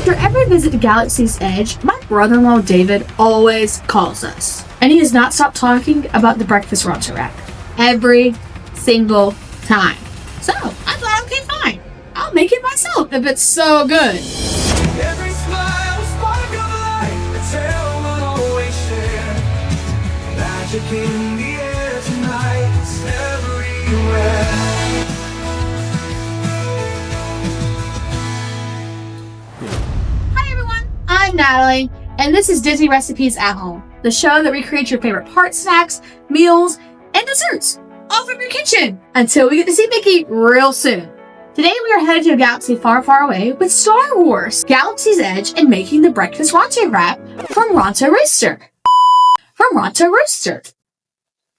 After every visit to Galaxy's Edge, my brother-in-law David always calls us. And he has not stopped talking about the breakfast Ronto Wrap. Every single time. So, I thought, okay, fine. I'll make it myself if it's so good. Every smile, spark of light, a tale we'll always share. Magic in the air tonight, it's everywhere. Hi everyone, I'm Natalie, and this is Disney Recipes at Home, the show that recreates your favorite heart snacks, meals, and desserts, all from your kitchen, until we get to see Mickey real soon. Today we are headed to a galaxy far, far away with Star Wars, Galaxy's Edge, and making the breakfast Ronto Wrap from Ronto Rooster. From Ronto Rooster.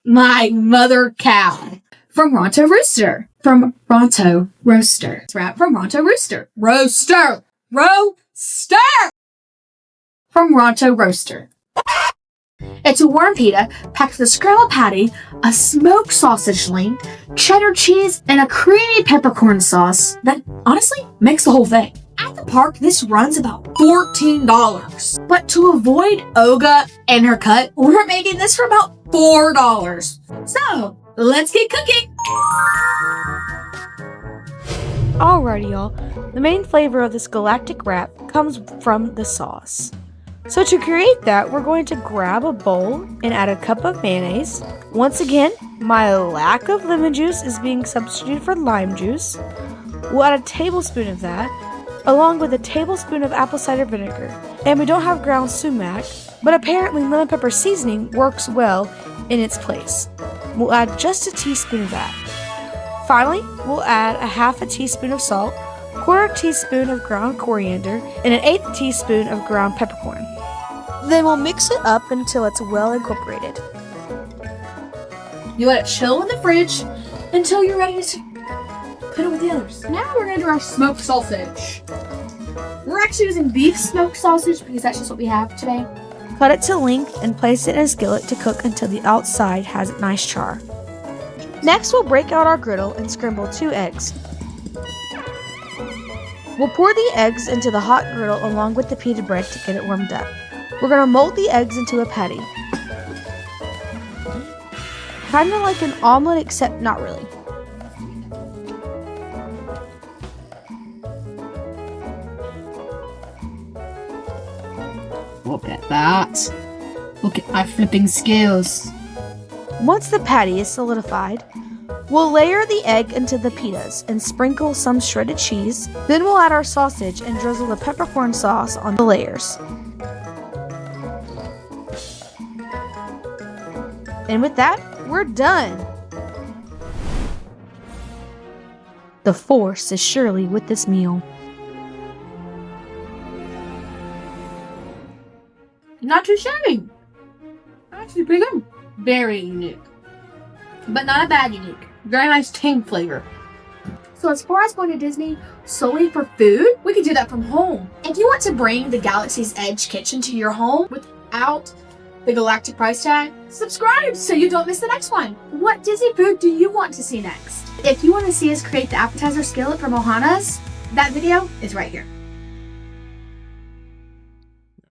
My mother cow. From Ronto Rooster. From Ronto Roaster. Wrap from Ronto Rooster. Roaster! Roaster! From Ronto Roaster. It's a warm pita packed with a scrambled patty, a smoked sausage link, cheddar cheese, and a creamy peppercorn sauce that honestly makes the whole thing. At the park, this runs about $14. But to avoid Olga and her cut, we're making this for about $4. So, let's get cooking! Alrighty y'all, the main flavor of this galactic wrap comes from the sauce. So to create that, we're going to grab a bowl and add a cup of mayonnaise. Once again, my lack of lemon juice is being substituted for lime juice. We'll add a tablespoon of that, along with a tablespoon of apple cider vinegar. And we don't have ground sumac, but apparently lemon pepper seasoning works well in its place. We'll add just a teaspoon of that. Finally, we'll add a half a teaspoon of salt, quarter teaspoon of ground coriander, and an eighth teaspoon of ground peppercorn. Then we'll mix it up until it's well incorporated. You let it chill in the fridge until you're ready to put it with the others. Now we're going to do our smoked sausage. We're actually using beef smoked sausage because that's just what we have today. Cut it to length and place it in a skillet to cook until the outside has a nice char. Next, we'll break out our griddle and scramble 2 eggs. We'll pour the eggs into the hot griddle along with the pita bread to get it warmed up. We're going to mold the eggs into a patty. Kind of like an omelet, except not really. Look at that. Look at my flipping skills. Once the patty is solidified, we'll layer the egg into the pitas and sprinkle some shredded cheese. Then we'll add our sausage and drizzle the peppercorn sauce on the layers. And with that, we're done! The force is surely with this meal. Not too shabby. Actually pretty good. Very unique. But not a bad unique. Very nice tang flavor. So as far as going to Disney solely for food, we can do that from home. If you want to bring the Galaxy's Edge kitchen to your home without the galactic price tag, subscribe so you don't miss the next one. What Disney food do you want to see next? If you want to see us create the appetizer skillet from Ohana's, that video is right here.